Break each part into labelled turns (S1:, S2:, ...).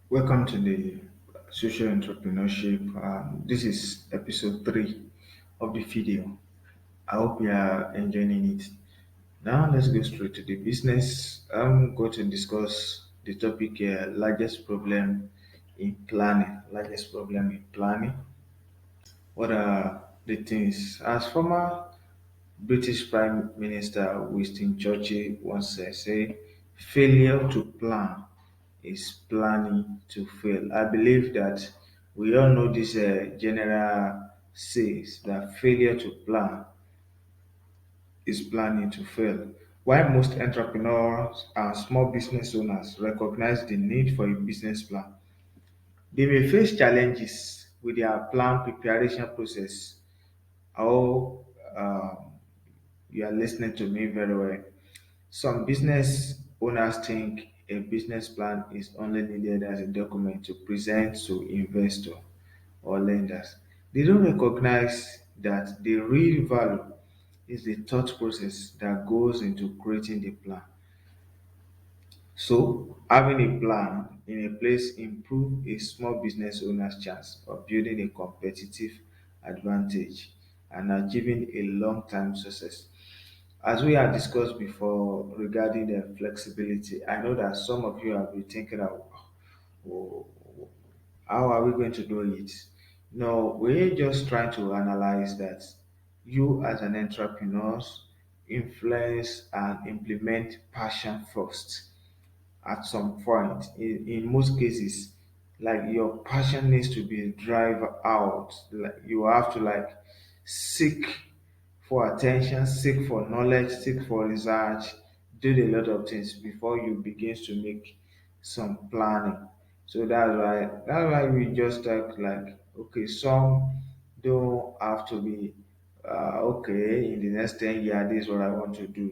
S1: Welcome to the social entrepreneurship. This is episode 3 of the video. I hope you are enjoying it. Now, let's go straight to the business. I'm going to discuss the topic largest problem in planning. Largest problem in planning. What are the things? As former British Prime Minister Winston Churchill once said, failure to plan is planning to fail. I believe that we all know this general says that failure to plan is planning to fail. While most entrepreneurs and small business owners recognize the need for a business plan, they may face challenges with their plan preparation process. Or you are listening to me very well. Some business owners think a business plan is only needed as a document to present to investors or lenders. They don't recognize that the real value is the thought process that goes into creating the plan. So, having a plan in a place improve a small business owner's chance of building a competitive advantage and achieving a long-term success. As we have discussed before regarding the flexibility, I know that some of you have been thinking of "Oh, how are we going to do it? No, we're just trying to analyze that you as an entrepreneur influence and implement passion first at some point. In most cases, like your passion needs to be drive out. Like you have to like seek for attention, seek for knowledge, seek for research, do a lot of things before you begin to make some planning. So that's why we just talk like okay, some don't have to be okay in the next 10 years, this is what I want to do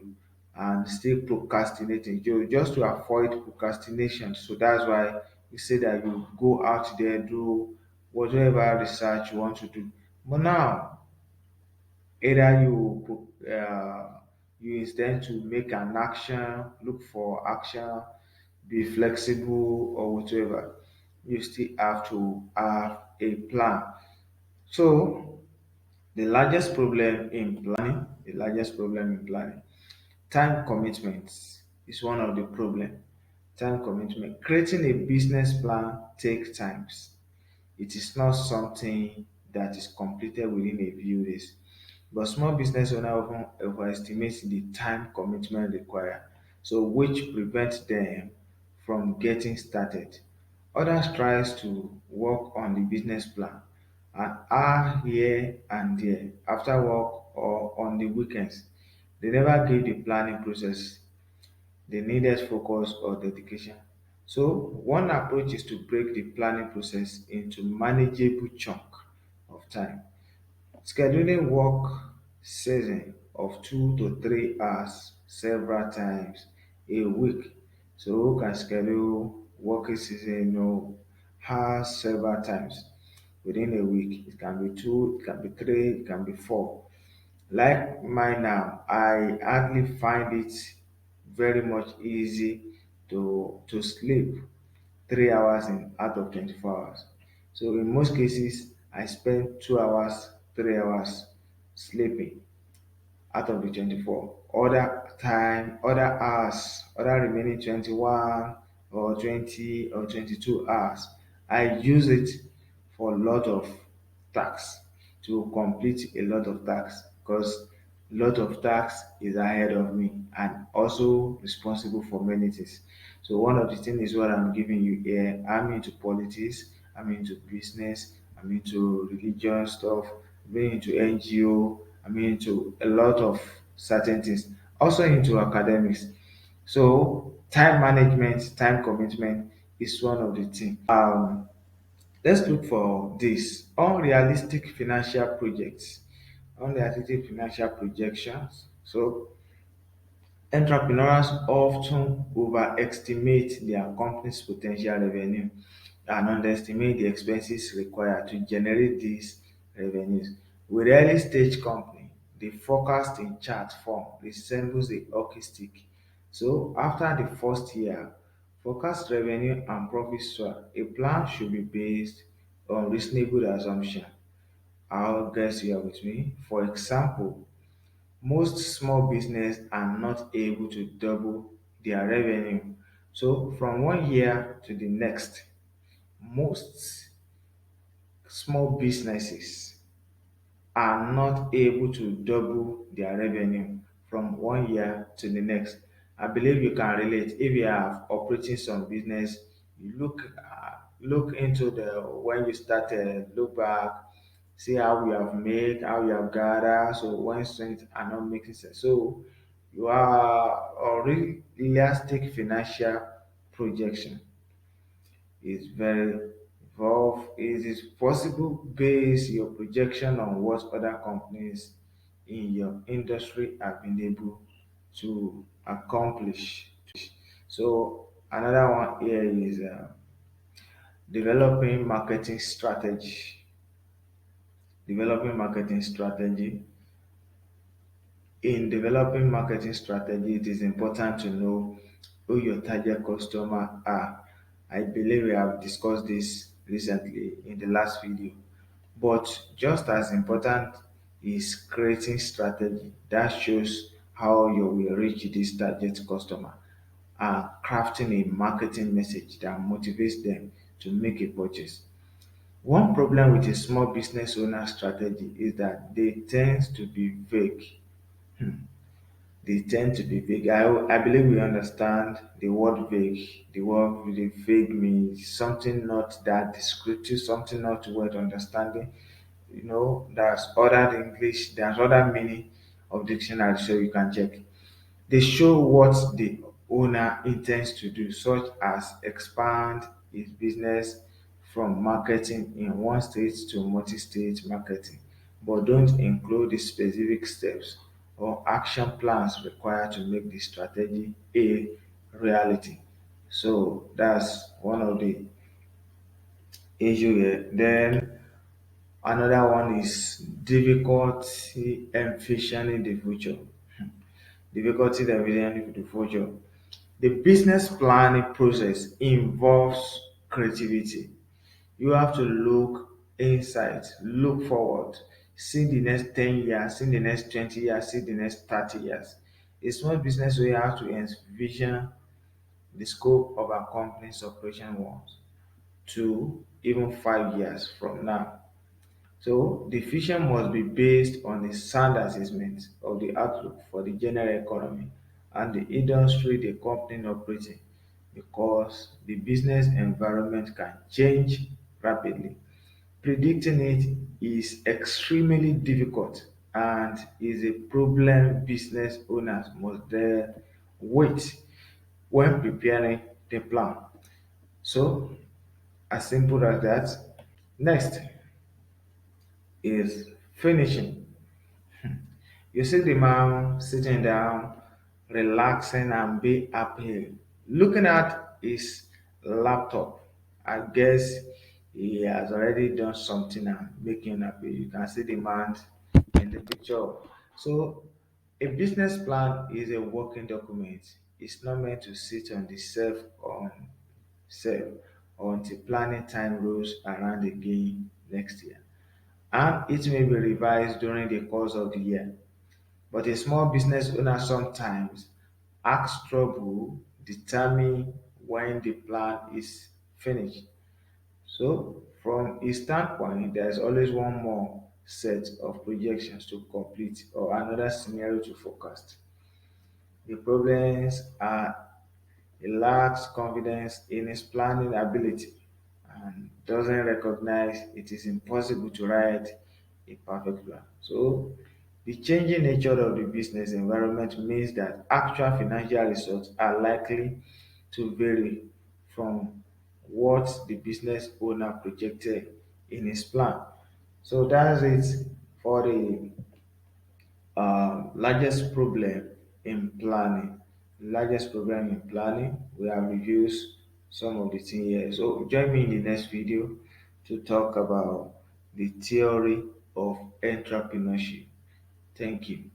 S1: and still procrastinating just to avoid procrastination. So that's why we say that you go out there, do whatever research you want to do. But now, either you intend to make an action, look for action, be flexible or whatever, you still have to have a plan. So the largest problem in planning, time commitment is one of the problem. Time commitment. Creating a business plan takes times. It is not something that is completed within a few days. But small business owner often overestimate the time commitment required, so which prevents them from getting started. Others tries to work on the business plan an hour here and there after work or on the weekends. They never give the planning process the needed focus or dedication. So one approach is to break the planning process into manageable chunk of time. Scheduling work session of 2 to 3 hours several times a week. So who can schedule working season hours several times within a week. It can be two, it can be three, it can be four. Like mine now, I hardly find it very much easy to sleep 3 hours in out of 24 hours. So in most cases, I spend 2 hours, 3 hours sleeping out of the 24. Other hours, other remaining 21 or 20 or 22 hours, I use it for a lot of tasks to complete a lot of tasks because a lot of tasks is ahead of me and also responsible for many things. So one of the things is what I'm giving you here. I'm into politics, I'm into business, I'm into religion stuff, I'm into NGO, I'm into a lot of certain things, also into academics. So time management, time commitment is one of the things. Let's look for this unrealistic financial projects, unrealistic financial projections. So entrepreneurs often overestimate their company's potential revenue and underestimate the expenses required to generate these revenues. With early stage company, the forecast in chart form resembles a hockey stick. So after the first year, Forecast revenue and profit swell. A plan should be based on reasonable assumption. I'll guess you are with me. For example, most small business are not able to double their revenue. So from one year to the next, most small businesses are not able to double their revenue from one year to the next. I believe you can relate. If you are operating some business, you look into the when you started, look back, see how you have made, how you have gathered. So when things are not making sense, so you are a realistic financial projection is very involved. It is possible base your projection on what other companies in your industry have been able to accomplish. So another one here is developing marketing strategy. Developing marketing strategy. In developing marketing strategy, it is important to know who your target customer are. I believe we have discussed this recently in the last video. But just as important is creating strategy that shows how you will reach this target customer and crafting a marketing message that motivates them to make a purchase. One problem with a small business owner strategy is that they tend to be vague. They tend to be vague. I believe we understand the word vague. The word really vague means something not that descriptive, something not worth understanding. There's other English, there's other meaning of dictionary, so you can check. They show what the owner intends to do, such as expand his business from marketing in one state to multi-state marketing, but don't include the specific steps or action plans required to make the strategy a reality. So that's one of the issue here. Then another one is difficulty envisioning the future. Difficulty envisioning the future. The business planning process involves creativity. You have to look inside, look forward, see the next 10 years, see the next 20 years, see the next 30 years. A small business will have to envision the scope of a company's operation once, 2, even 5 years from now. So the vision must be based on a sound assessment of the outlook for the general economy and the industry the company operates in, because the business environment can change rapidly. Predicting it is extremely difficult and is a problem business owners must then wait when preparing the plan. So as simple as that. Next is finishing. You see the man sitting down, relaxing and be happy, looking at his laptop. I guess he has already done something and making happy. You can see the man in the picture. So a business plan is a working document. It's not meant to sit on the shelf until planning time rolls around again next year, and it may be revised during the course of the year. But a small business owner sometimes asks trouble determine when the plan is finished. So, from a standpoint, there's always one more set of projections to complete or another scenario to forecast. The problems are he lacks confidence in his planning ability and doesn't recognize it is impossible to write a perfect plan. So, the changing nature of the business environment means that actual financial results are likely to vary from what the business owner projected in his plan. So, that's it for the largest problem in planning. Largest problem in planning. We have reviewed some of the things here. So join me in the next video to talk about the theory of entrepreneurship. Thank you.